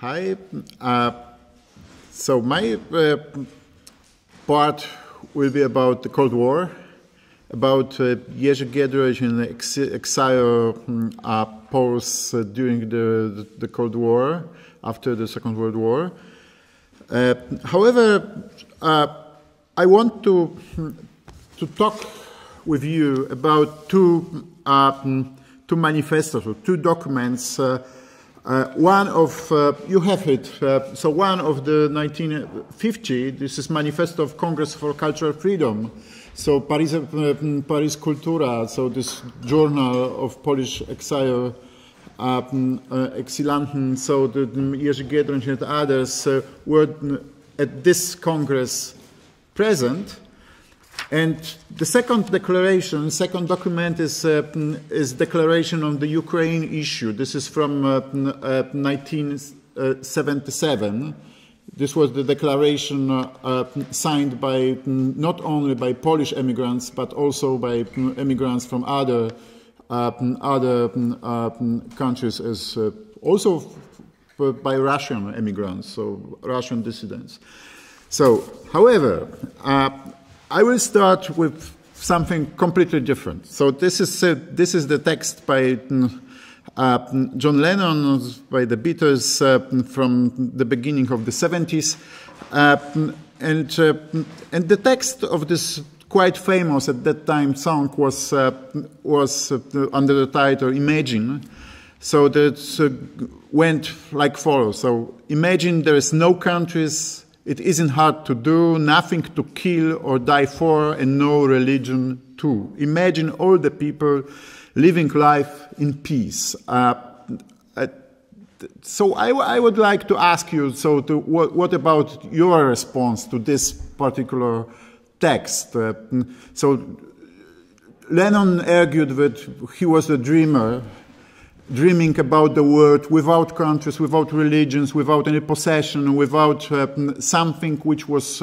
Hi. So my part will be about the Cold War, about Jerzy Giedroyc and exile Poles during the Cold War, after the Second World War. However, I want to talk with you about two manifestos, or two documents. One of, you have it, so one of the 1950, this is Manifesto of Congress for Cultural Freedom, so Paris Kultura, so this journal of Polish exile exilanten, so the Jerzy Giedroyc and others were at this Congress present. And the second declaration, second document is declaration on the Ukraine issue. This is from 1977. This was the declaration signed by not only by Polish immigrants but also by immigrants from other countries, as also by Russian immigrants, so Russian dissidents. So, however, I will start with something completely different. So this is the text by John Lennon, by the Beatles from the beginning of the 70s, and the text of this quite famous at that time song was under the title "Imagine." So that went like follows. So imagine there is no countries. It isn't hard to do, nothing to kill or die for, and no religion too. Imagine all the people living life in peace. So I would like to ask you, so what about your response to this particular text? So Lennon argued that he was a dreamer, dreaming about the world without countries, without religions, without any possession, without something which was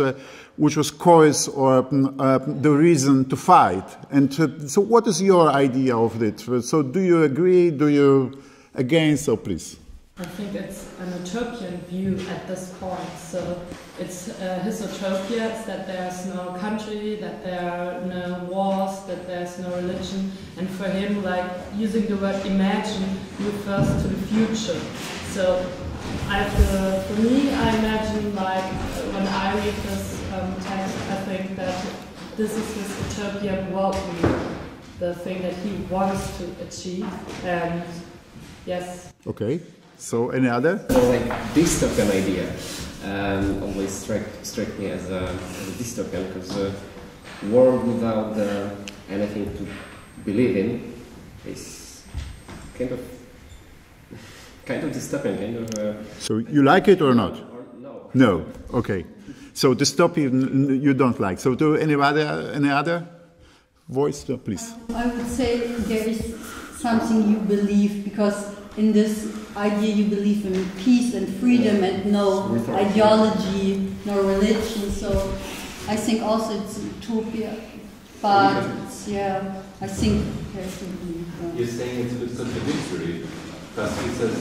cause or the reason to fight. And so what is your idea of it? So do you agree? Do you against? So please. I think it's an utopian view at this point. So it's his utopia is that there's no country, that there are no wars, that there's no religion, and for him, like, using the word imagine refers to the future. So for me, I imagine, like, when I read this text, I think that this is his utopian worldview, the thing that he wants to achieve, and yes. Okay. So, any other? So, like, dystopian idea always struck me as a dystopian, because a world without anything to believe in is kind of dystopian, kind of. So, you like it or not? No. No. Okay. So, dystopian you don't like. So, do any other voice, please? I would say there is something you believe, because in this idea you believe in peace and freedom and no ideology, no religion. So I think also it's utopia. But yeah, I think there's something. You're saying it's a bit contradictory, because he says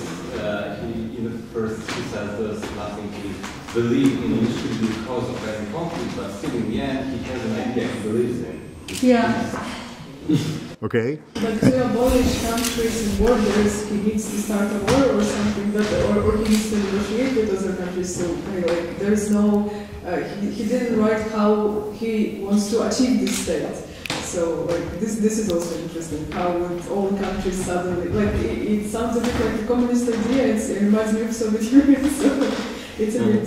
he says there's nothing to believe in initially because of any conflict, but still in the end he has an idea he believes in. Yeah. Okay. But to abolish countries and borders, he needs to start a war or something, or he needs to negotiate with other countries. So like, there's no, he didn't write how he wants to achieve this state. So like this is also interesting. How would all countries suddenly, like it sounds a bit like a communist idea. It reminds me of Soviet Union. So it's a bit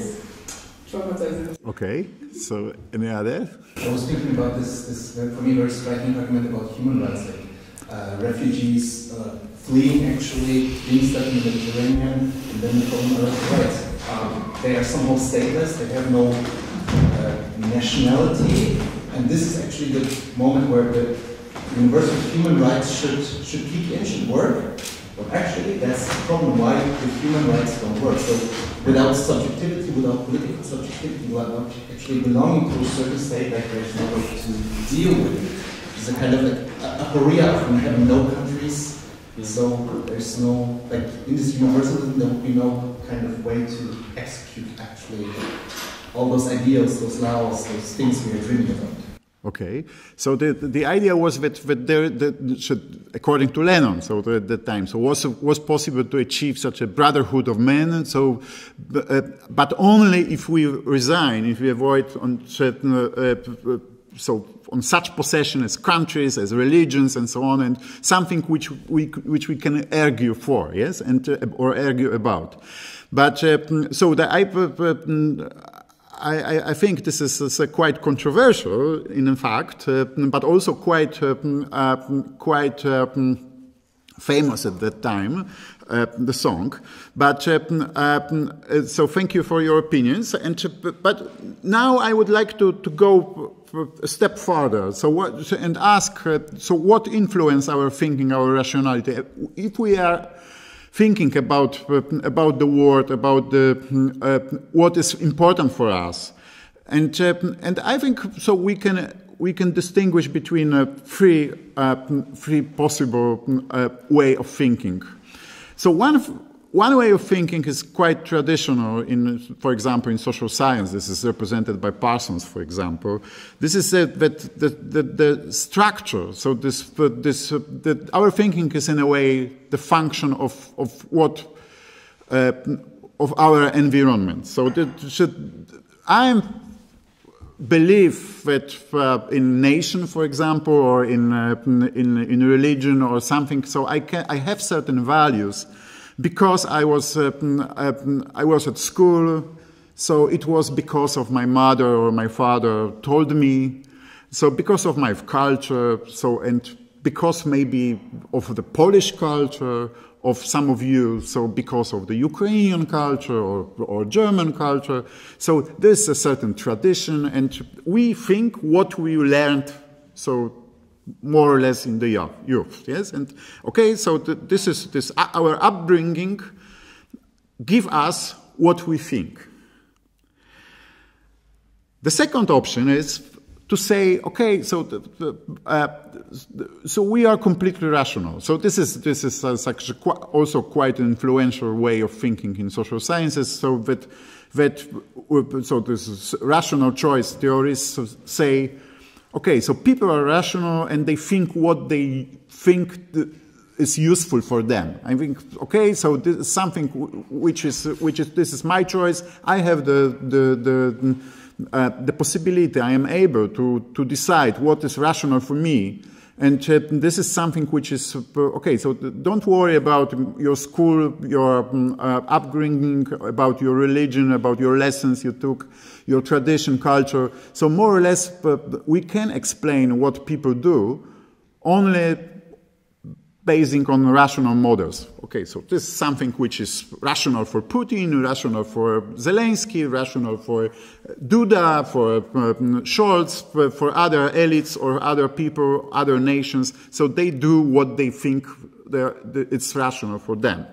traumatizing. Okay. So any other? I was thinking about this for me very striking document about human rights, like refugees fleeing actually, being stuck in the Mediterranean, and then the problem of rights. They are somehow stateless, they have no nationality, and this is actually the moment where the universal human rights should kick in, should work. But actually, that's the problem, why the human rights don't work. So without subjectivity, without political subjectivity, without actually belonging to a certain state, like there's no way to deal with it. It's a kind of like aporia from having no countries. So there's no, like in this universalism, there would be no kind of way to execute actually all those ideals, those laws, those things we are dreaming about. Okay, so the idea was that there, according to Lennon, so at that time, so was possible to achieve such a brotherhood of men. So, but only if we resign, if we avoid on certain, so on such possession as countries, as religions, and so on, and something which we can argue for, yes, and or argue about. But so I think this is quite controversial, in fact, but also quite famous at that time, the song. But so thank you for your opinions. But now I would like to go a step further. So and ask, so what influence our thinking, our rationality? If we are thinking about the world, about what is important for us, and I think so we can distinguish between three possible way of thinking. So one way of thinking is quite traditional for example, in social science. This is represented by Parsons, for example. This is that the structure. So our thinking is in a way the function of our environment. So I believe that in nation, for example, or in religion or something. So I have certain values. Because I was at school, so it was because of my mother or my father told me, so because of my culture, so and because maybe of the Polish culture of some of you, so because of the Ukrainian culture or German culture, so there's a certain tradition, and we think what we learned, so more or less in the youth, yes, and okay. So this our upbringing give us what we think. The second option is to say, okay, so so we are completely rational. So this is actually also quite an influential way of thinking in social sciences. So so this is rational choice theories say, okay, so people are rational and they think what they think is useful for them. I think, okay, so this is something which is this is my choice. I have the possibility. I am able to decide what is rational for me. And this is something which is, okay, so don't worry about your school, your upbringing, about your religion, about your lessons you took, your tradition, culture. So more or less, we can explain what people do only basing on rational models. Okay, so this is something which is rational for Putin, rational for Zelensky, rational for Duda, for Scholz, for other elites or other people, other nations. So they do what they think it's rational for them.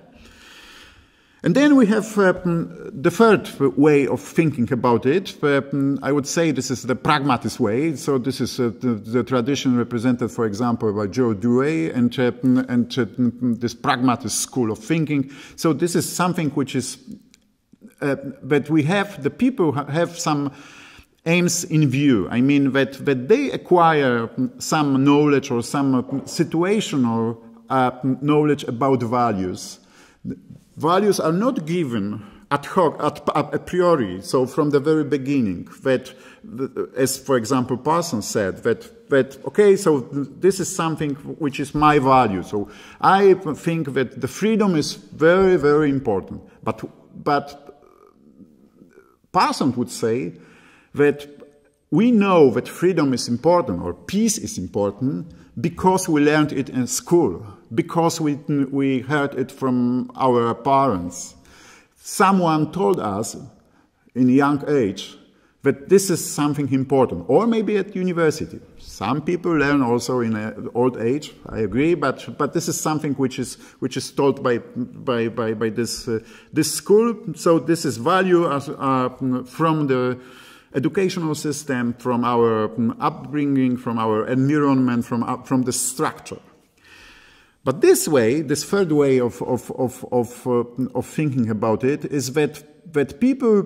And then we have the third way of thinking about it. I would say this is the pragmatist way. So this is the tradition represented, for example, by Joe Dewey and this pragmatist school of thinking. So this is something which is that we have, the people have some aims in view. I mean that they acquire some knowledge or some situational knowledge about values. Values are not given ad hoc, a priori, so from the very beginning, that, as for example Parsons said, that okay, so this is something which is my value. So I think that the freedom is very, very important. But Parsons would say that we know that freedom is important or peace is important because we learned it in school, because we heard it from our parents. Someone told us in a young age that this is something important, or maybe at university. Some people learn also in old age, I agree, but this is something which is taught by this school. So this is value from the educational system, from our upbringing, from our environment, from the structure. But this way, this third way of thinking about it is that people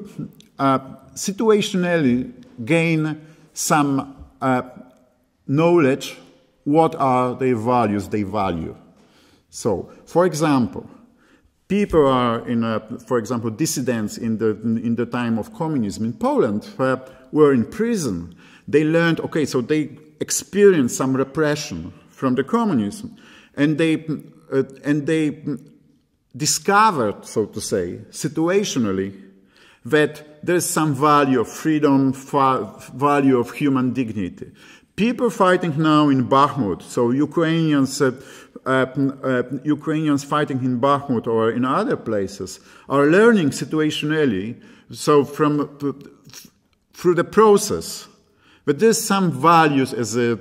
situationally gain some knowledge. What are their values they value? So, for example, people are for example, dissidents in the time of communism in Poland were in prison. They learned, okay, so they experienced some repression from the communism, and they discovered, so to say, situationally, that there is some value of freedom, value of human dignity. People fighting now in Bakhmut, so Ukrainians fighting in Bakhmut or in other places, are learning situationally, so through the process, but there's some values as a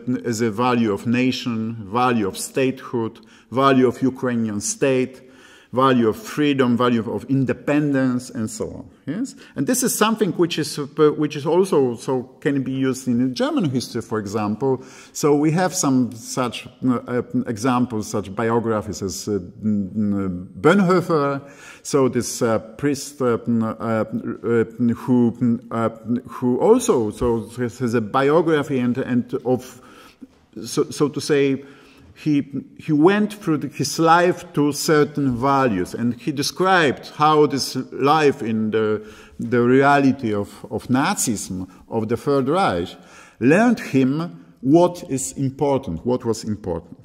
value of nation, value of statehood, value of Ukrainian state, value of freedom, value of independence, and so on. Yes, and this is something which is also so can be used in German history, for example. So we have some such examples, such biographies as Bonhoeffer. So this priest who also has a biography and of so to say. He went through his life to certain values, and he described how this life in the reality of Nazism, of the Third Reich, learned him what is important, what was important.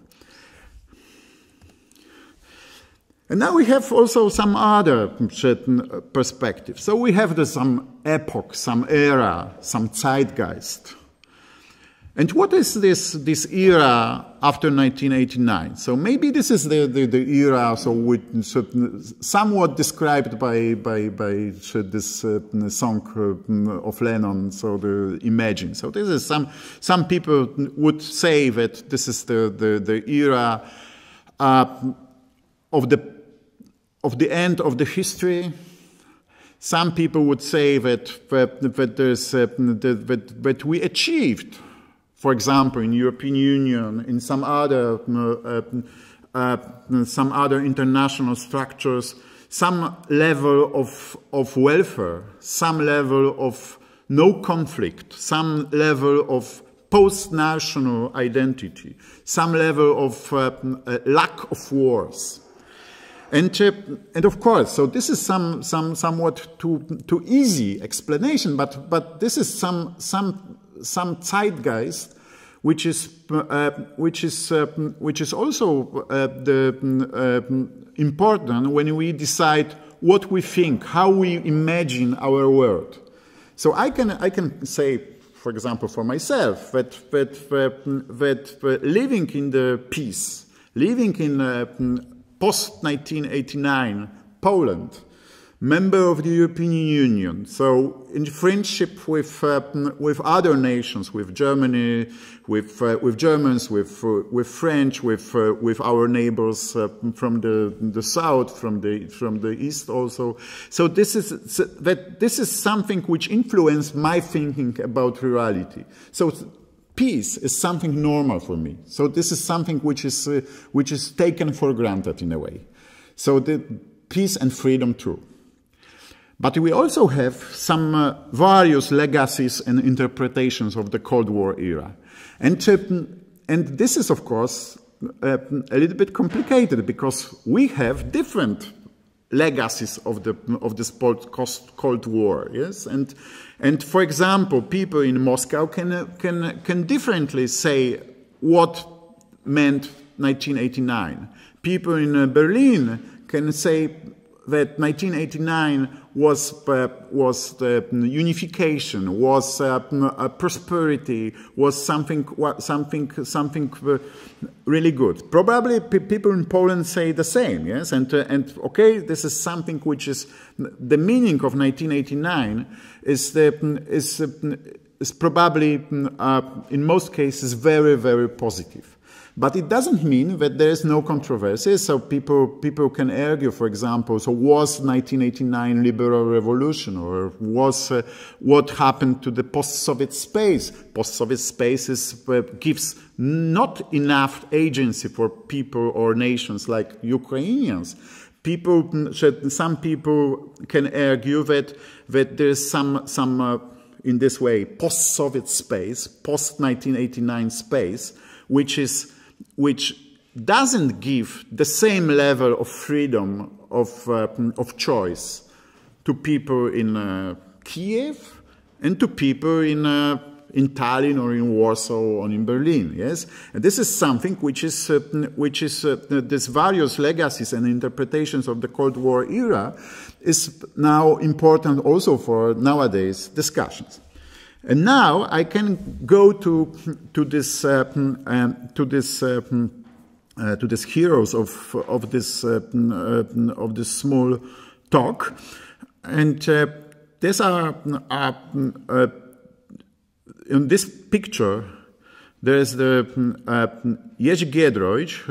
And now we have also some other certain perspectives. So we have some epoch, some era, some zeitgeist. And what is this era after 1989? So maybe this is the era, so somewhat described by this song of Lennon, so the Imagine. So this is some people would say that this is the era of the end of the history. Some people would say that we achieved. For example, in European Union, in some other international structures, some level of welfare, some level of no conflict, some level of post-national identity, some level of lack of wars. And of course, so this is somewhat too easy explanation, but this is some zeitgeist, which is also important when we decide what we think, how we imagine our world. So I can say, for example, for myself, that living in the peace, living in post-1989 Poland, member of the European Union, so in friendship with other nations, with Germany, with Germans, with French, with our neighbors from the south, from the east also. So this is something which influenced my thinking about reality. So peace is something normal for me. So this is something which is taken for granted in a way. So the peace and freedom too. But we also have some various legacies and interpretations of the Cold War era. And this is, of course, a little bit complicated because we have different legacies of this Cold War, yes? And for example, people in Moscow can differently say what meant 1989. People in Berlin can say that 1989 was the unification, was prosperity, was something really good. Probably people in Poland say the same, yes. And okay, this is something which is the meaning of 1989 is probably in most cases very, very positive. But it doesn't mean that there is no controversy. So people can argue, for example, so was 1989 liberal revolution, or was what happened to the post-Soviet space? Post-Soviet space gives not enough agency for people or nations like Ukrainians. Some people can argue that there's some in this way post-Soviet space, post-1989 space, which doesn't give the same level of freedom of choice to people in Kiev and to people in Tallinn or in Warsaw or in Berlin. Yes, and this is something which is these various legacies and interpretations of the Cold War era is now important also for nowadays discussions. And now I can go to these heroes of this small talk, and these are in this picture. There is the Jerzy Giedroyc.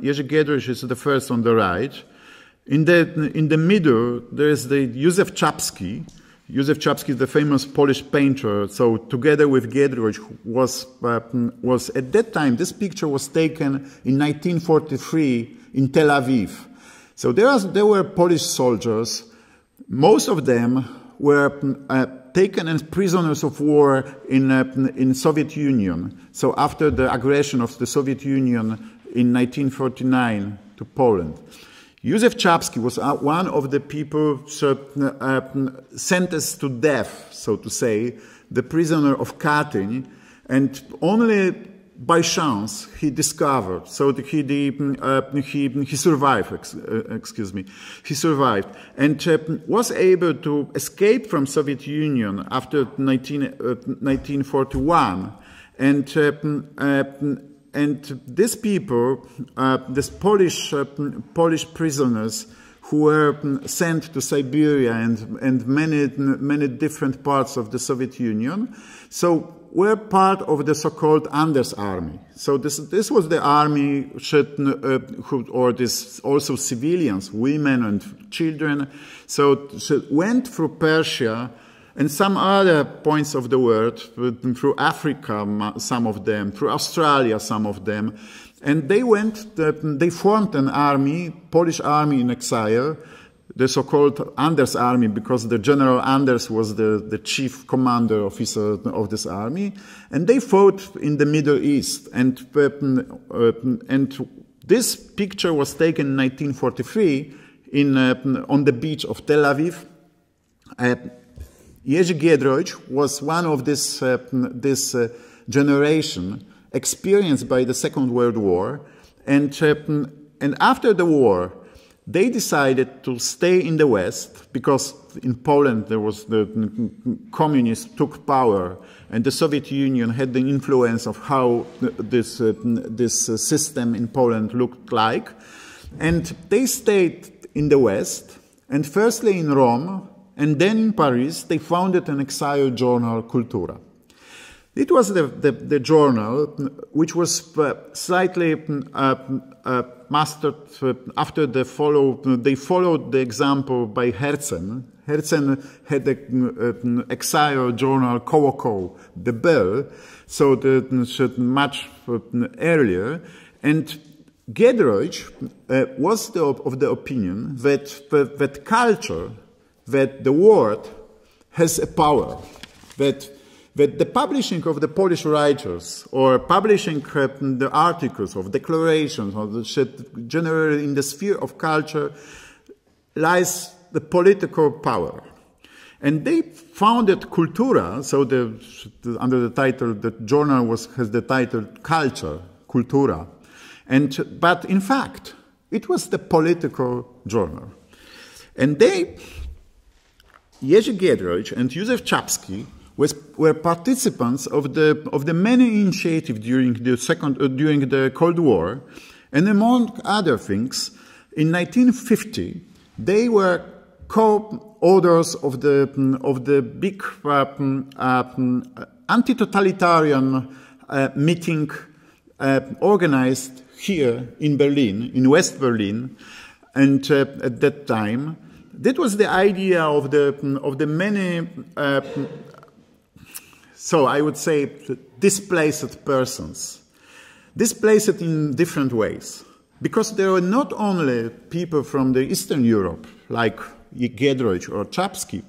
Jerzy Giedroyc is the first on the right. In the middle, there is the Józef Czapski. Józef Czapski is the famous Polish painter. So together with Giedroyc was at that time, this picture was taken in 1943 in Tel Aviv. So there were Polish soldiers. Most of them were taken as prisoners of war in Soviet Union. So after the aggression of the Soviet Union in 1949 to Poland. Józef Czapski was one of the people sentenced to death, so to say, the prisoner of Katyn, and only by chance he discovered, so he survived, he survived, and was able to escape from Soviet Union after 1941, and these people, these Polish prisoners who were sent to Siberia and many different parts of the Soviet Union, so were part of the so-called Anders army. So this was the army, or this also civilians, women and children, so went through Persia and some other points of the world, through Africa, some of them, through Australia, some of them, and they formed an army, Polish army in exile, the so-called Anders army, because the General Anders was the chief commander officer of this army, and they fought in the Middle East, and this picture was taken in 1943 on the beach of Tel Aviv. Jerzy Giedroyc was one of this generation experienced by the Second World War, and after the war, they decided to stay in the West because in Poland there was the communists took power, and the Soviet Union had the influence of how this system in Poland looked like, and they stayed in the West, and firstly in Rome. And then in Paris, they founded an exile journal, Cultura. It was the journal which was slightly mastered after they followed the example by Herzen. Herzen had an exile journal, Kołoko, the Bell, so much earlier. And Giedroyc was of the opinion that culture, that the word has a power, that the publishing of the Polish writers or publishing the articles of declarations or generally in the sphere of culture lies the political power. And they founded Cultura, so under the title, the journal has the title Culture, Cultura. But in fact, it was the political journal. And Jerzy Giedroyc and Józef Czapski were participants of the many initiatives during the Cold War, and among other things, in 1950 they were co-authors of the big anti-totalitarian meeting organized here in Berlin, in West Berlin, and at that time, that was the idea of the many, so I would say, displaced persons. Displaced in different ways. Because there were not only people from the Eastern Europe, like Giedroyc or Czapski,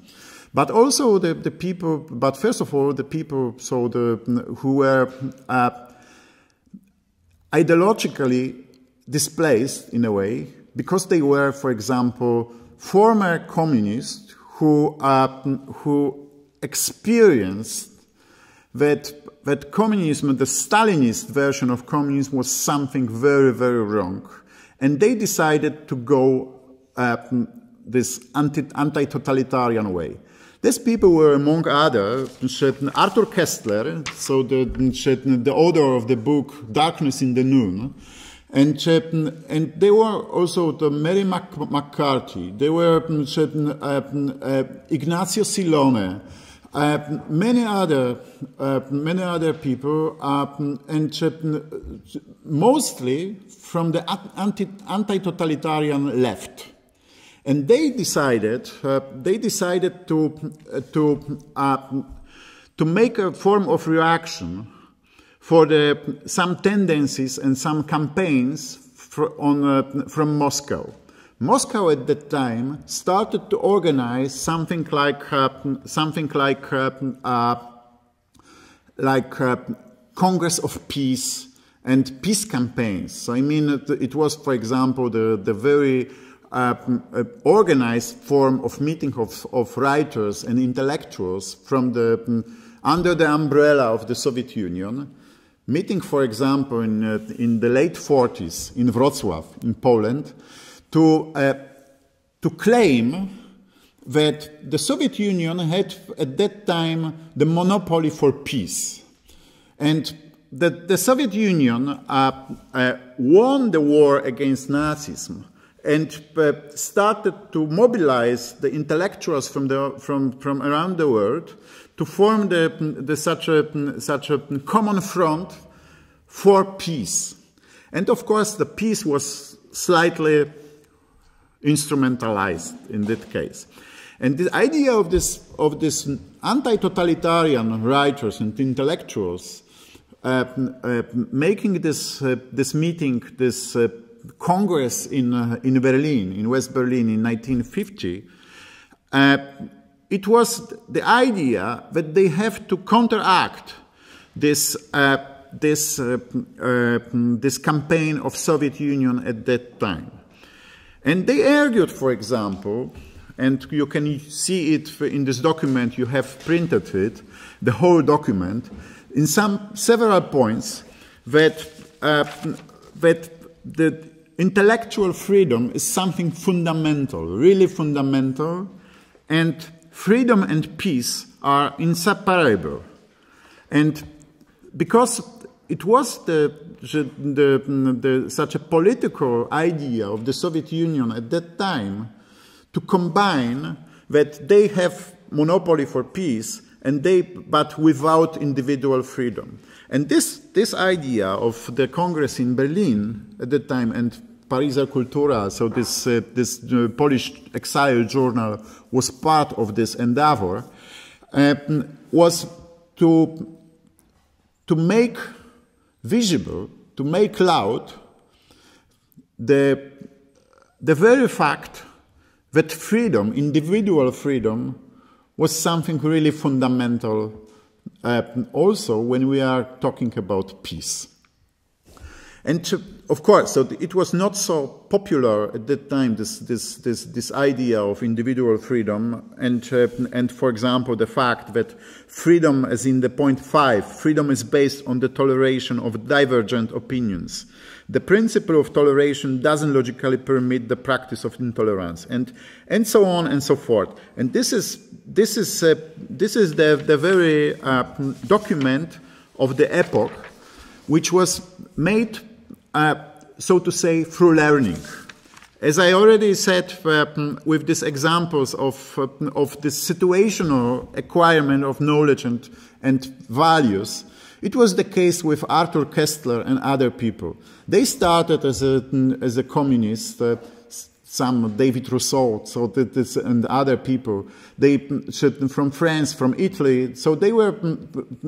but also the people, but first of all, the people who were ideologically displaced in a way, because they were, for example, former communists who experienced that communism, the Stalinist version of communism, was something very, very wrong. And they decided to go this anti-totalitarian way. These people were, among others, Arthur Koestler, so the author of the book Darkness in the Noon, and they were also the Mary McCarthy, they were Ignazio Silone, many other people, and mostly from the anti-totalitarian left. And they decided to make a form of reaction for some tendencies and some campaigns from Moscow. Moscow at that time started to organize something like Congress of Peace and peace campaigns. So I mean, it was, for example, the very organized form of meeting of writers and intellectuals from under the umbrella of the Soviet Union. Meeting, for example, in the late 40s in Wrocław, in Poland, to claim that the Soviet Union had at that time the monopoly for peace. And that the Soviet Union won the war against Nazism and started to mobilize the intellectuals from around the world to form such a common front for peace. And of course, the peace was slightly instrumentalized in that case. And the idea of this anti-totalitarian writers and intellectuals making this meeting, this Congress in Berlin, in West Berlin in 1950, it was the idea that they have to counteract this campaign of Soviet Union at that time. And they argued, for example, and you can see it in this document, you have printed it, the whole document, in several points, that the intellectual freedom is something fundamental, really fundamental, and freedom and peace are inseparable. And because it was such a political idea of the Soviet Union at that time to combine that they have monopoly for peace but without individual freedom. And this idea of the Congress in Berlin at that time and Pariser Kultura, so this Polish exile journal was part of this endeavor, was to make visible, to make loud the very fact that freedom, individual freedom, was something really fundamental also when we are talking about peace. And of course, so it was not so popular at that time, this idea of individual freedom, and for example, the fact that freedom, as in the point 5, freedom is based on the toleration of divergent opinions. The principle of toleration doesn't logically permit the practice of intolerance, and so on and so forth. And this is the very document of the epoch, which was made, so to say, through learning. As I already said, with these examples of this situational acquirement of knowledge and values, It was the case with Arthur Koestler and other people. They started as a communist, some David Rousseau, so that and other people. They from France, from Italy. So they were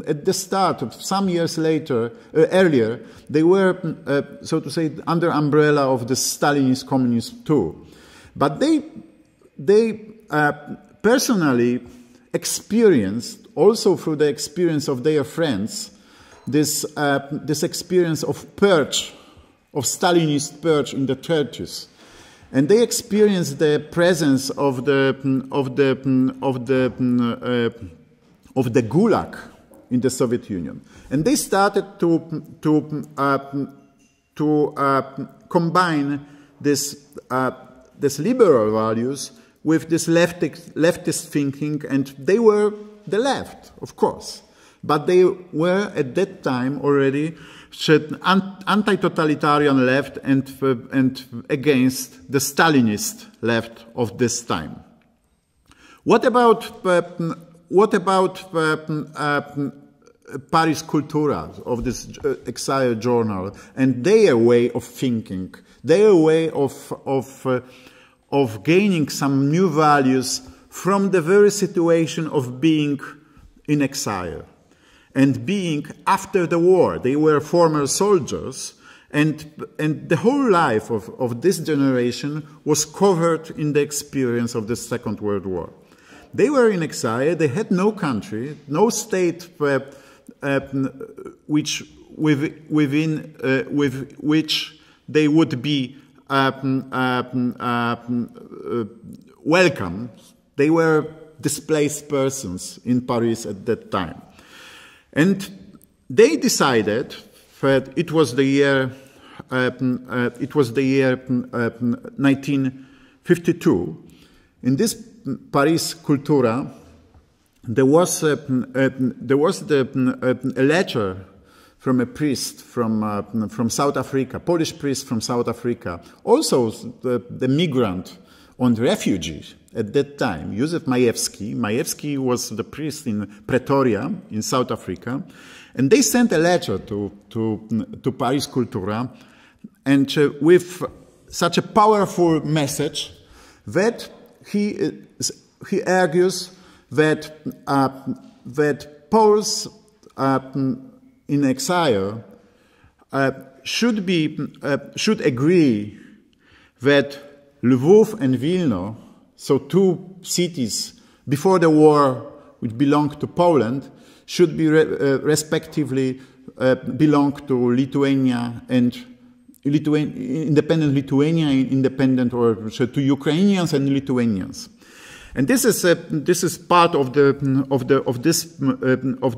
at the start of some years later, earlier. They were, so to say, under umbrella of the Stalinist communist too. But they personally experienced, also through the experience of their friends, this experience of purge, of Stalinist purge in the churches. And they experienced the presence of the Gulag in the Soviet Union, and they started to combine this liberal values with this leftist thinking, and they were the left, of course, but they were at that time already anti-totalitarian left and against the Stalinist left of this time. What about Paris Cultura of this exile journal and their way of thinking, their way of gaining some new values from the very situation of being in exile? And being after the war, they were former soldiers, and the whole life of this generation was covered in the experience of the Second World War. They were in exile, they had no country, no state with which they would be welcome. They were displaced persons in Paris at that time. And they decided that it was the year 1952. In this Paris Cultura, there was a letter from a priest from South Africa, Polish priest from South Africa, also the migrant and refugee at that time, Józef Majewski. Majewski was the priest in Pretoria, in South Africa, and they sent a letter to Paris Cultura, and with such a powerful message that he argues that Poles in exile should agree that Lwów and Wilno, so two cities before the war which belonged to Poland, should be respectively belong to Lithuania and independent Lithuania, independent or to Ukrainians and Lithuanians. And this is part of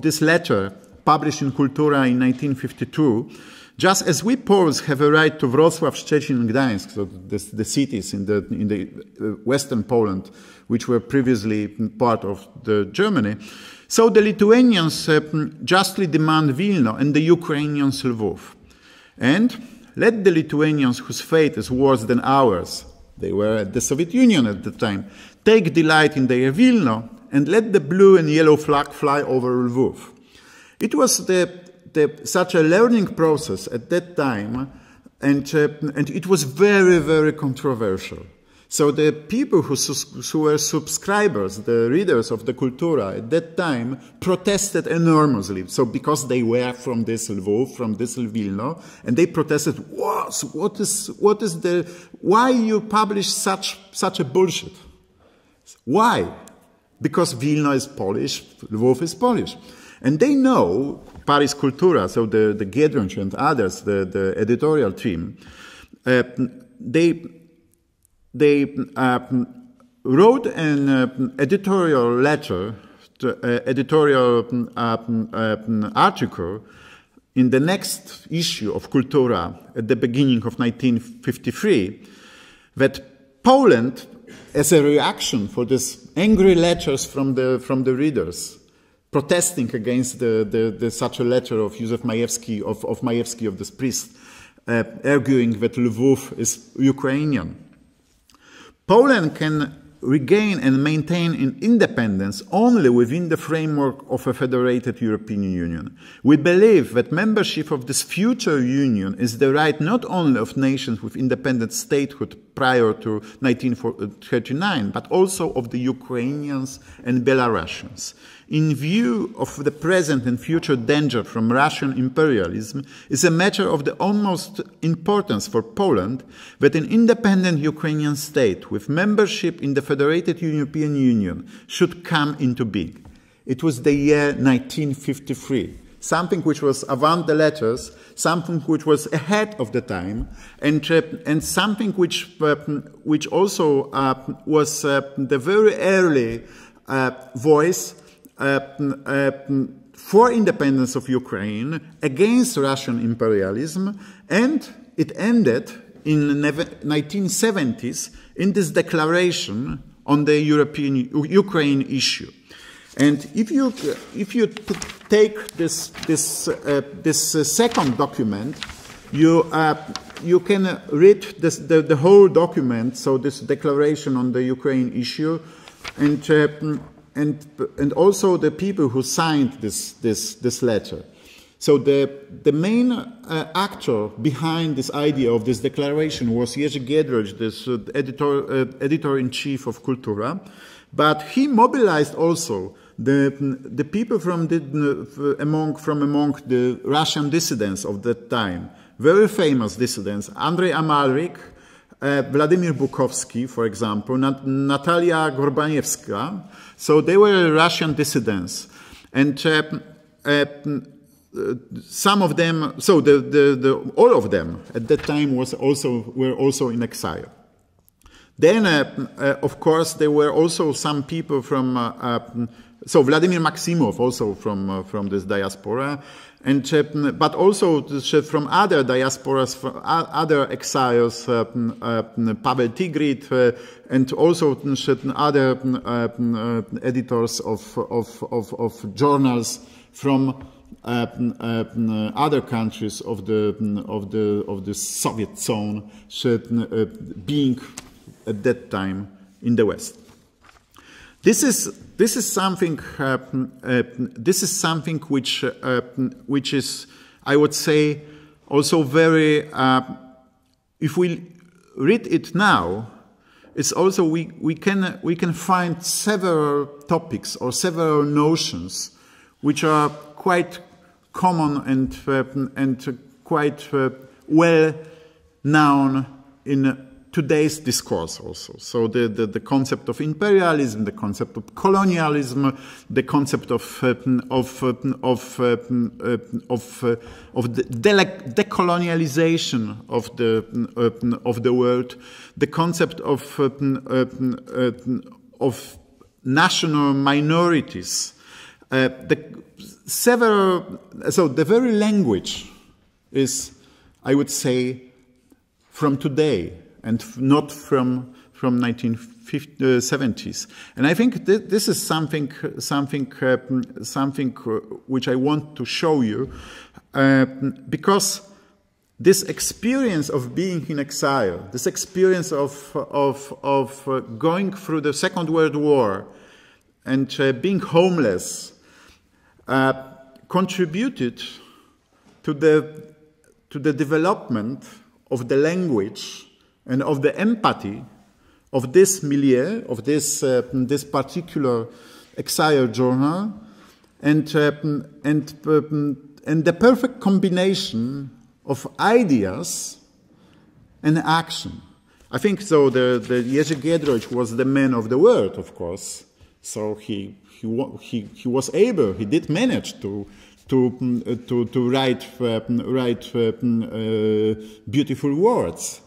this letter published in Kultura in 1952. Just as we Poles have a right to Wrocław, Szczecin, and Gdańsk, so the cities in the western Poland, which were previously part of Germany, so the Lithuanians justly demand Wilno and the Ukrainians Lwów. And let the Lithuanians, whose fate is worse than ours, they were at the Soviet Union at the time, take delight in their Wilno, and let the blue and yellow flag fly over Lwów. It was such a learning process at that time, and it was very, very controversial. So the people who were subscribers, the readers of the Kultura at that time, protested enormously. So because they were from this Lwów, from this Wilno, and they protested, why you publish such a bullshit? Why? Because Wilno is Polish, Lwów is Polish. And they know, Paris Cultura, so the Giedroyc and others, the editorial team, they wrote an editorial letter, editorial article in the next issue of Kultura at the beginning of 1953, that Poland, as a reaction for these angry letters from the readers, protesting against such a letter of Józef Majewski, of Majewski, of this priest, arguing that Lwów is Ukrainian. Poland can regain and maintain independence only within the framework of a federated European Union. We believe that membership of this future union is the right not only of nations with independent statehood prior to 1939, but also of the Ukrainians and Belarusians. In view of the present and future danger from Russian imperialism, it's a matter of the utmost importance for Poland that an independent Ukrainian state with membership in the Federated European Union should come into being. It was the year 1953, something which was avant the letters, something which was ahead of the time, and something which also was the very early voice for independence of Ukraine against Russian imperialism, and it ended in the 1970s in this declaration on the Ukraine issue. And if you take this second document, you can read the whole document. So this declaration on the Ukraine issue, and also the people who signed this letter. So the main actor behind this idea of this declaration was Jerzy Giedroyc, this editor-in-chief of Kultura, but he mobilized also the people from among the Russian dissidents of that time, very famous dissidents, Andrei Amalrik, Vladimir Bukovsky, for example, Natalia Gorbanevska. So they were Russian dissidents, and some of them, so all of them at that time were also in exile. Then, of course, there were also some people from, so Vladimir Maximov, also from this diaspora, and but also from other diasporas, from other exiles, Pavel Tigrit, and also other editors of journals from other countries of the Soviet zone, being at that time in the West. This is something which is, I would say, also very. If we read it now, it's also we can find several topics or several notions which are quite common and quite well known in today's discourse also. So the concept of imperialism, the concept of colonialism, the concept of the decolonialization of the world, the concept of national minorities, so the very language is, I would say, from today, and not from 1970s. And I think this is something which I want to show you, because this experience of being in exile, this experience of going through the Second World War and being homeless, contributed to the development of the language and of the empathy of this milieu, of this particular exile journal, and the perfect combination of ideas and action. I think so. The Jerzy Giedroyc was the man of the word, of course. So he was able. He did manage to write beautiful words.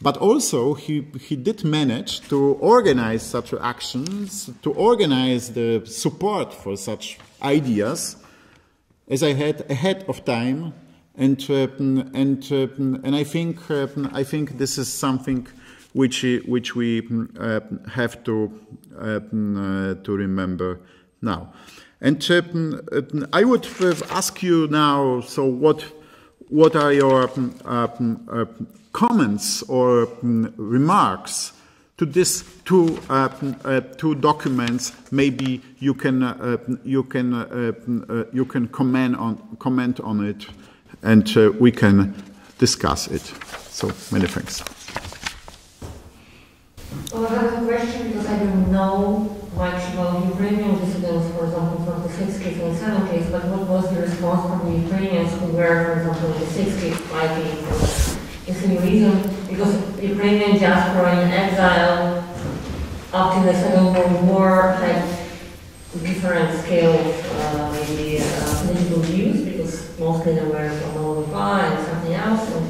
But also, he did manage to organize such actions, to organize the support for such ideas, as I had ahead of time, and I think this is something which we have to remember now. And I would ask you now. So, what are your comments or remarks these two documents, maybe you can comment on it, and we can discuss it. So many thanks. Well, I have a question because I don't know much about Ukrainian dissidents, for example, from the 60s and 70s, but what was the response from the Ukrainians who were, for example, in the 60s fighting for this reason? Because Ukrainian diaspora in exile after the Second World War had different scale of maybe political views, because mostly they were from Moldova and something else, and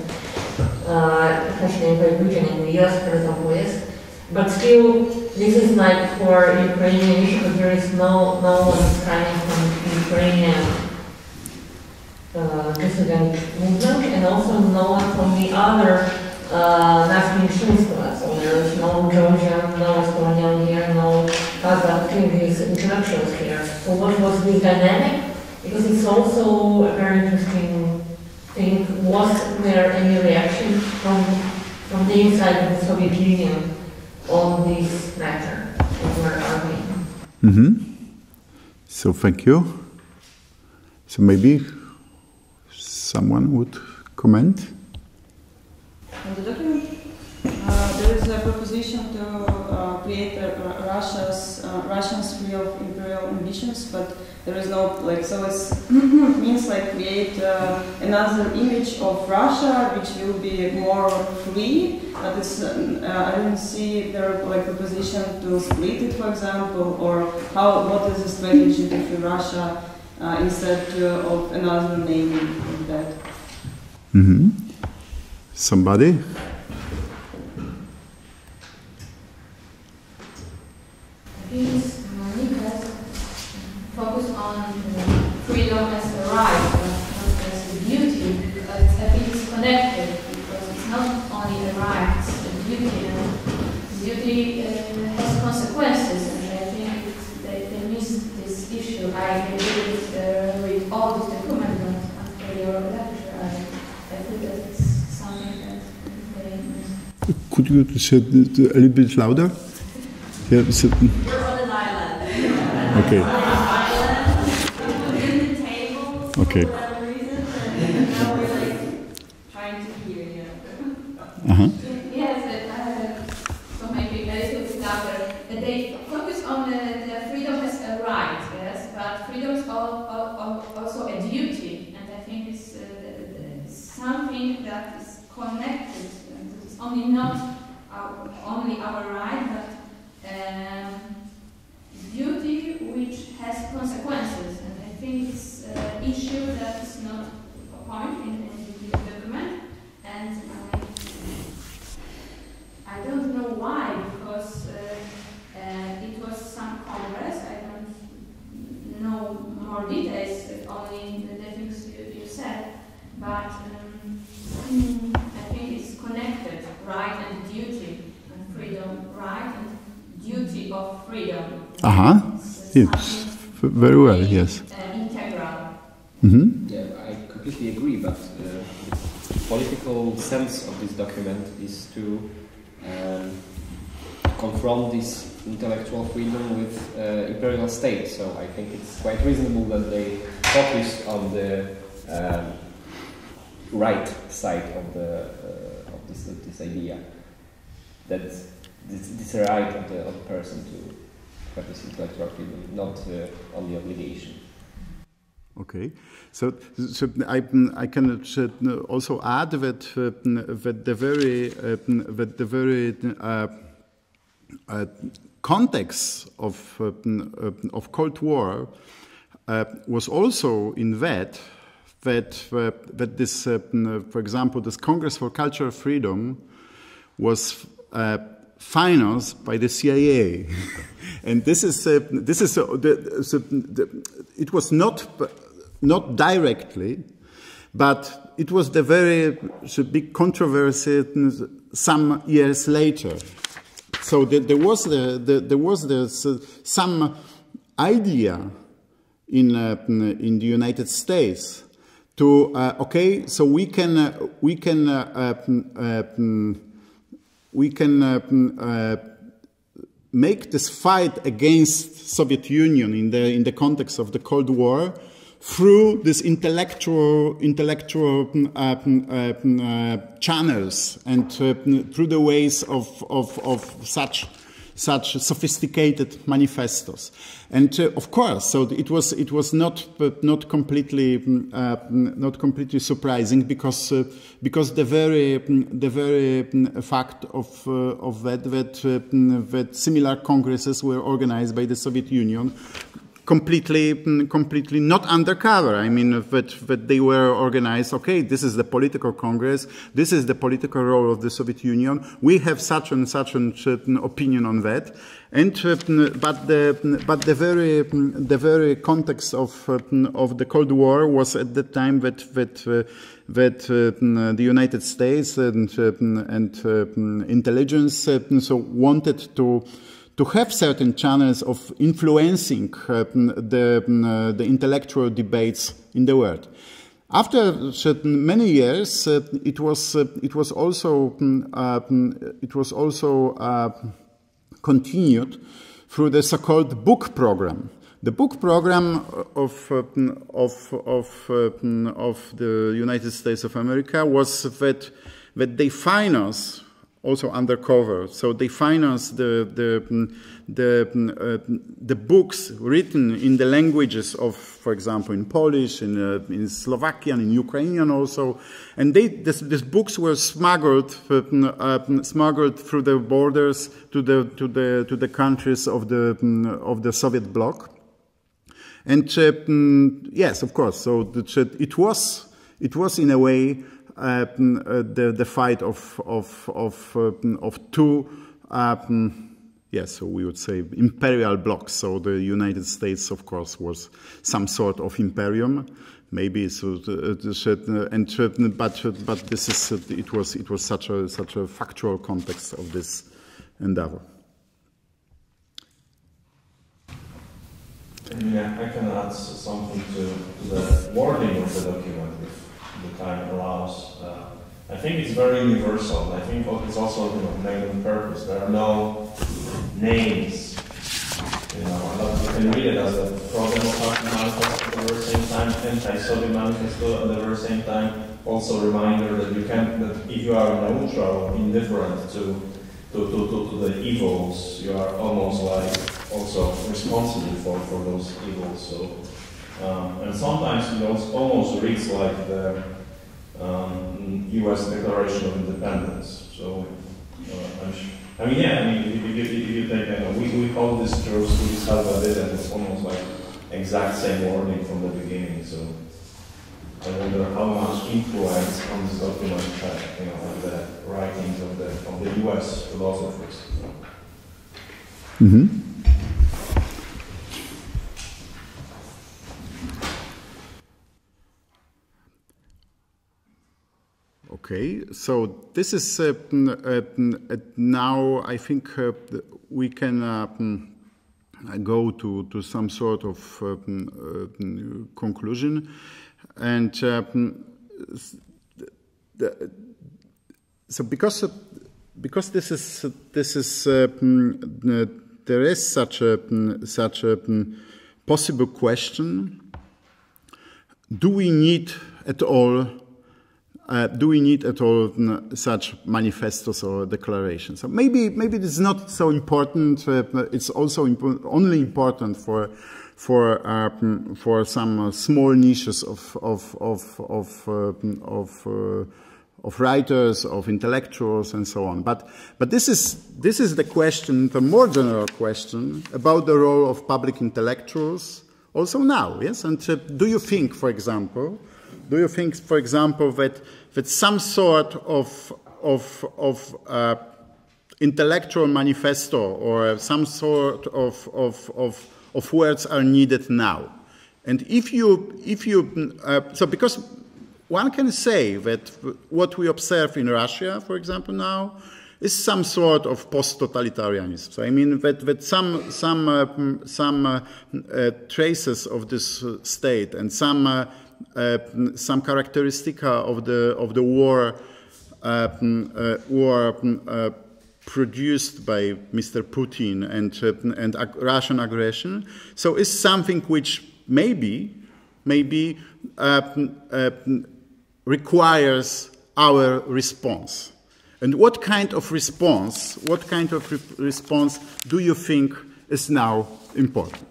especially in the region in the US, for example, yes. But still, this is like for Ukrainian issue, but there is no one coming from Ukrainian dissident movement, and also no one from the other nationalists. So there is no Georgian, no Estonian here, no Kazakh, Kyrgyz intellectuals here. So what was the dynamic? Because it's also a very interesting thing. Was there any reaction from the inside of the Soviet Union on this matter that we're arguing? So thank you. So maybe someone would comment? On the document, there is a proposition to create Russians free of imperial ambitions, but there is no, like, so it means like create another image of Russia which will be more free, but it's, I don't see there like a position to split it, for example, or what is the strategy to free Russia instead of another name of that. Somebody? These manifest focus on freedom as a right, not as a duty, because I think it's connected, because it's not only a right, it's a duty, and duty has consequences, and I think they miss this issue. I did read all this document, but after your lecture, I think that it's something that they miss. Could you say a little bit louder? Yeah, We're on an island. Okay. In the table, okay. for whatever reason, and now we're like trying to hear you. Yes, so maybe a little bit louder. They focus on the freedom as a right, yes, but freedom is also a duty, and I think it's something that is connected. It's only not only our right, but duty which has consequences, and I think it's an issue that is not a point in the document, and I don't know why, because it was some congress. I don't know more details, only the things you said, but I think it's connected, right and duty, and freedom, right and duty of freedom. Yes, very well, yes. Integral. Yeah, I completely agree, but the political sense of this document is to confront this intellectual freedom with imperial state. So I think it's quite reasonable that they focused on the right side of this idea, that this right of the person to have this intellectual freedom, not only obligation. Okay, so I can also add that the very context of Cold War was also in that this, for example, this Congress for Cultural Freedom was financed by the CIA, and it was not directly, but it was the very big controversy some years later. So there was some idea in the United States to okay, so we can make this fight against Soviet Union in the context of the Cold War through these intellectual channels and through the ways of such sophisticated manifestos. And of course, so it was not completely surprising because the very fact of that similar congresses were organized by the Soviet Union completely not undercover. I mean, that they were organized, okay, this is the political congress, this is the political role of the Soviet Union, we have such and such an opinion on that. And, but the very context of the Cold War was at the time that the United States and intelligence so wanted to have certain channels of influencing the intellectual debates in the world. After many years, it was also continued through the so-called book program. The book program of the United States of America was that they finance also undercover. So they finance the books written in the languages of, for example, in Polish, in Slovakian, in Ukrainian also, and these books were smuggled through the borders to the countries of the Soviet bloc. And yes, of course. So it was in a way the fight of two, yes, so we would say imperial blocs. So the United States, of course, was some sort of imperium, maybe. So, but this is it was such a factual context of this endeavor. Yeah, I can add something to the wording of the document, if the time allows. I think it's very universal. I think it's also made on purpose. There are no names. You can read it as a pro-democratic manifesto at the very same time, anti-Soviet manifesto at the very same time. Also a reminder that that if you are neutral, indifferent to the evils, you are almost like also responsible for those evils. So, and sometimes it almost reads like the U.S. Declaration of Independence. So, if you take, we hold this truth, we discussed about it, and it's almost like exact same wording from the beginning. So, I wonder how much influence on this document had, on the writings of the U.S. philosophers. Mm-hmm. Okay, so this is now I think we can go to some sort of conclusion, and so because this is there is such a possible question: do we need at all such manifestos or declarations? So maybe it is not so important. It's also only important for some small niches of writers, of intellectuals, and so on. But this is the question, the more general question about the role of public intellectuals also now. Yes, and do you think, for example, that some sort of intellectual manifesto or some sort of words are needed now? And if you so because one can say that what we observe in Russia, for example, now is some sort of post-totalitarianism. So I mean that some traces of this state and some characteristica of the war produced by Mr. Putin and Russian aggression, so it's something which maybe requires our response. And what kind of response do you think is now important?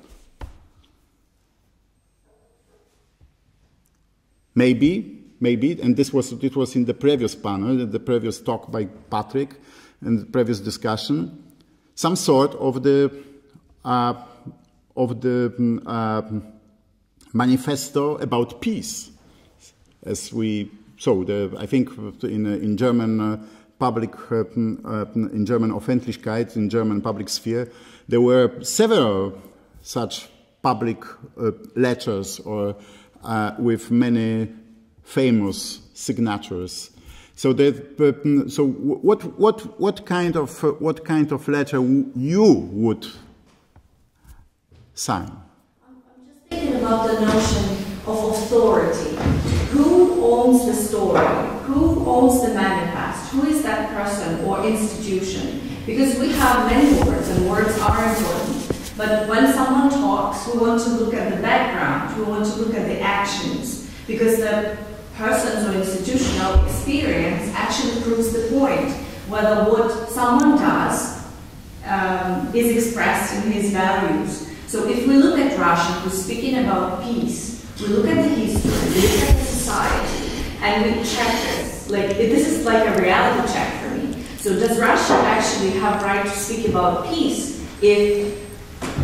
Maybe, and this was in the previous panel, the previous talk by Patrick, and the previous discussion, some sort of the manifesto about peace, as we saw. I think in German public, in German Öffentlichkeit, in German public sphere, there were several such public letters or with many famous signatures. So what kind of letter you would sign? I'm just thinking about the notion of authority. Who owns the story? Who owns the manifest? Who is that person or institution? Because we have many words, and words are important. But when someone talks, we want to look at the background, we want to look at the actions, because the person's or institutional experience actually proves the point, whether what someone does is expressed in his values. So if we look at Russia, who's speaking about peace, we look at the history, we look at the society, and we check this. Like, this is like a reality check for me. So does Russia actually have right to speak about peace if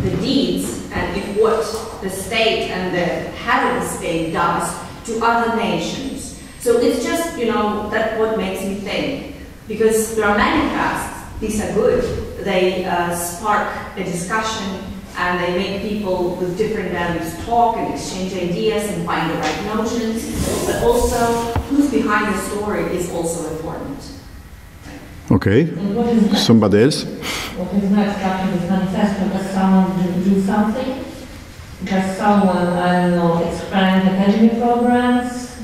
the deeds and if what the state and the head of the state does to other nations? So it's just, you know, that's what makes me think. Because there are manifests, these are good. They spark a discussion, and they make people with different values talk and exchange ideas and find the right notions. But also, who's behind the story is also important. Okay. Somebody else? What is next after this manifesto? Does someone do something? Does someone, I don't know, expand academic programs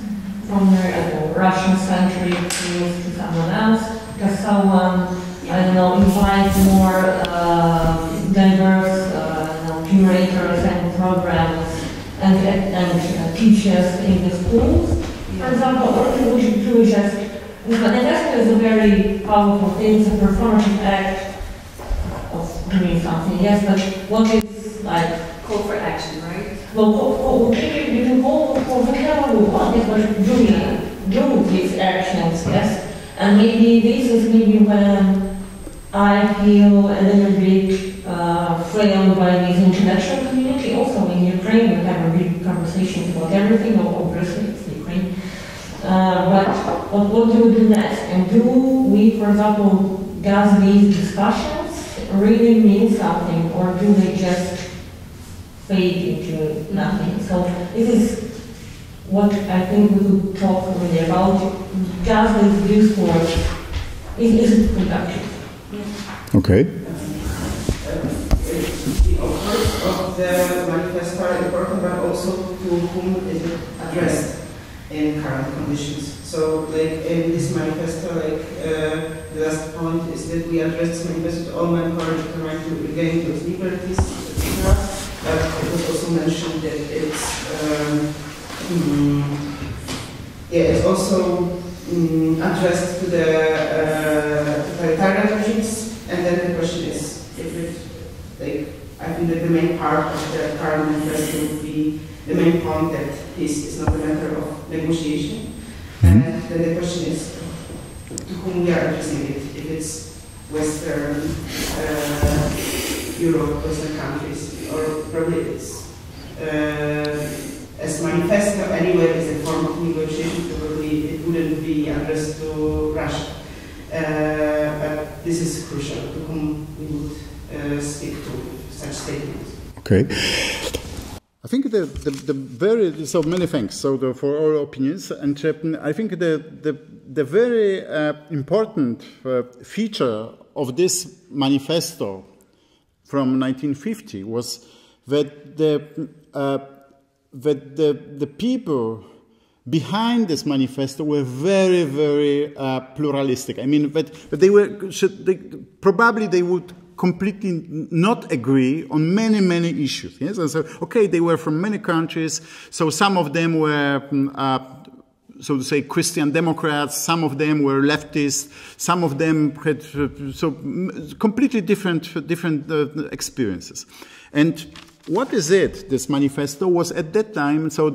from the Russian century to someone else? Does someone, I don't know, invite more diverse curators and programs and teachers in the schools? For example, or we should do just, the manifesto is a very powerful thing, it's a performative act of doing something, yes, but what is like call for action, right? Well, you can call for whatever we want, yes, but doing these actions, yes, and maybe this is maybe when I feel a little bit frailed by this international community. Also in Ukraine we have a big conversation about everything, obviously it's Ukraine. But what do we do next? And do we, for example, does these discussions really mean something, or do they just fade into nothing? So this is what I think we could talk really about. Does this discourse, is it productive? Okay. The authors of the manifesto are important, but also to whom is it addressed in current conditions. So, like in this manifesto, like the last point is that we address this manifesto to all men who are trying to regain those liberties, etc. But it was also mentioned that it's also addressed to the totalitarian regimes. And then the question is, if it, like, I think that the main part of the current manifesto would be the main point that peace is not a matter of negotiation. And then the question is, to whom we are addressing it, if it's Western Europe, Western countries, or probably it's as manifesto anyway as a form of negotiation, probably it wouldn't be addressed to Russia. But this is crucial, to whom we would speak to such statements. Okay. I think the very, so many thanks for all opinions, and I think the very important feature of this manifesto from 1950 was that the people behind this manifesto were very, very pluralistic. I mean, but they were, probably they would completely not agree on many, many issues. Yes? And so, okay, they were from many countries, so some of them were, so to say, Christian Democrats, some of them were leftists, some of them had so completely different experiences. And what is it? This manifesto was at that time, so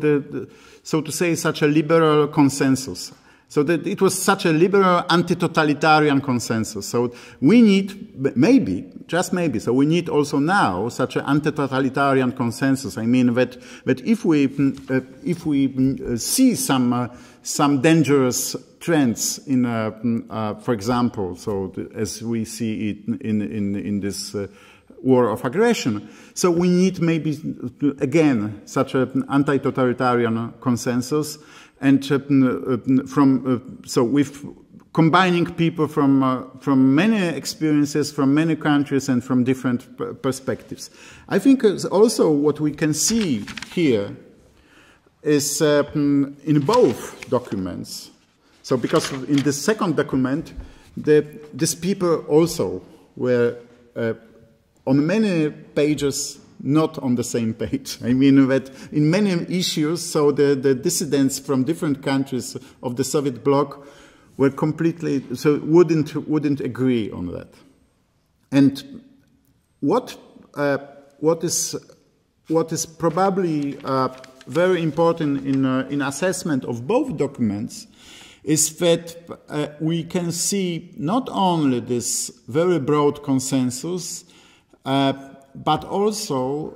so to say, such a liberal consensus. So that it was such a liberal anti-totalitarian consensus. So we need, maybe, just maybe, so we need also now such an anti-totalitarian consensus. I mean that if we see some dangerous trends in, for example, so as we see it in this war of aggression, so we need maybe again such an anti-totalitarian consensus. And so with combining people from many experiences, from many countries, and from different perspectives. I think also what we can see here is in both documents. So because in the second document, these people also were on many pages not on the same page. I mean that in many issues, so the dissidents from different countries of the Soviet bloc were completely, so wouldn't agree on that. And what is probably very important in assessment of both documents is that we can see not only this very broad consensus, but also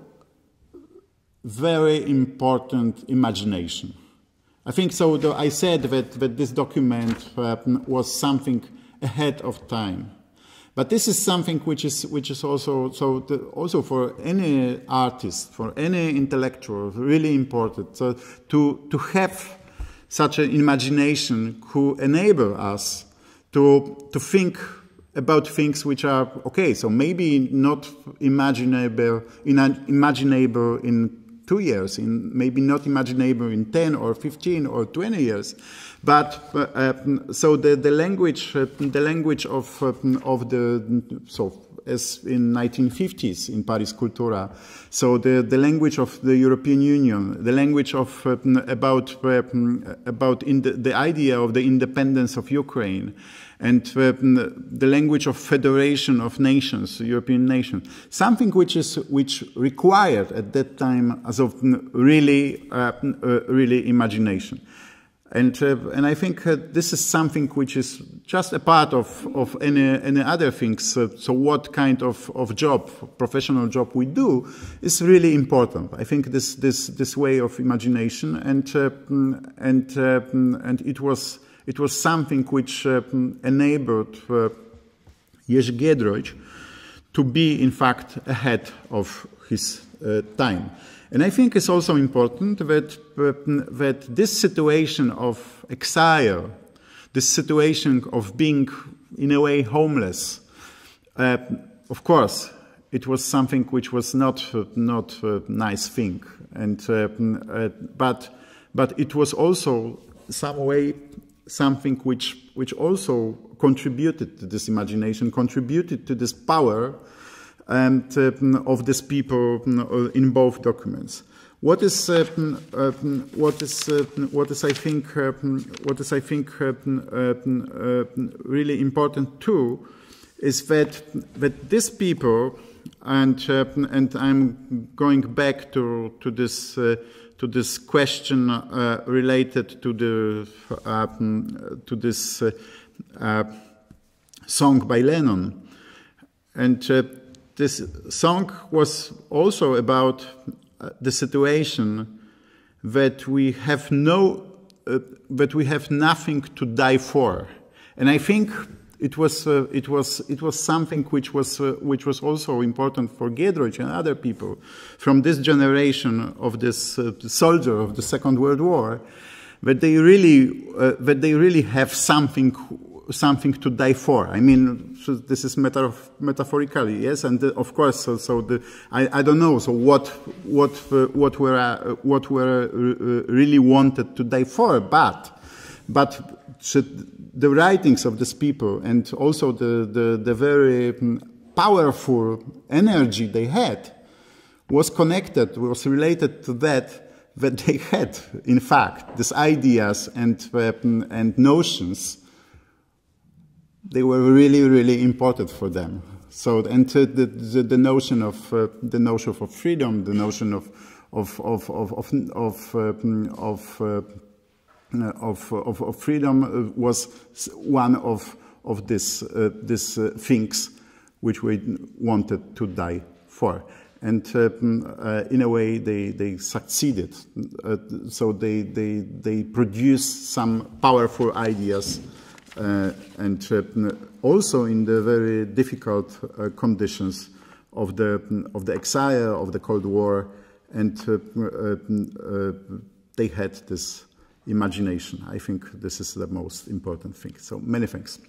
very important imagination. I think so. I said that this document was something ahead of time, but this is something which is also also for any artist, for any intellectual, really important. So to have such an imagination who enable us to think about things which are, okay, so maybe not imaginable in 2 years, maybe not imaginable in 10 or 15 or 20 years, but so the language of the, so as in 1950s in Paris Cultura, so the language of the European Union, the language of about the idea of the independence of Ukraine, and the language of federation of nations, European nations, something which required at that time as of really imagination, and I think this is something which is just a part of any other things. So what kind of job, professional job we do, is really important. I think this way of imagination, and it was something which enabled Jerzy Giedroyc to be, in fact, ahead of his time. And I think it's also important that this situation of exile, this situation of being, in a way, homeless, of course, it was something which was not a nice thing, and but it was also some way something which also contributed to this imagination, contributed to this power, and of these people in both documents. What is I think really important too is that these people, and I'm going back to this question related to this song by Lennon, and this song was also about the situation that we have nothing to die for, and I think it was something which was also important for Giedroyc and other people from this generation of this soldier of the Second World War, that they really have something something to die for. I mean, so this is metaphorically, yes, and of course, I don't know. So what were really wanted to die for, but the writings of these people and also the very powerful energy they had was related to that they had, in fact, these ideas and notions. They were really, really important for them. So, and the notion of freedom, the notion of freedom was one of these things which we wanted to die for. And in a way, they succeeded. So they produced some powerful ideas, and also in the very difficult conditions of the exile, of the Cold War, and they had this imagination. I think this is the most important thing. So many thanks.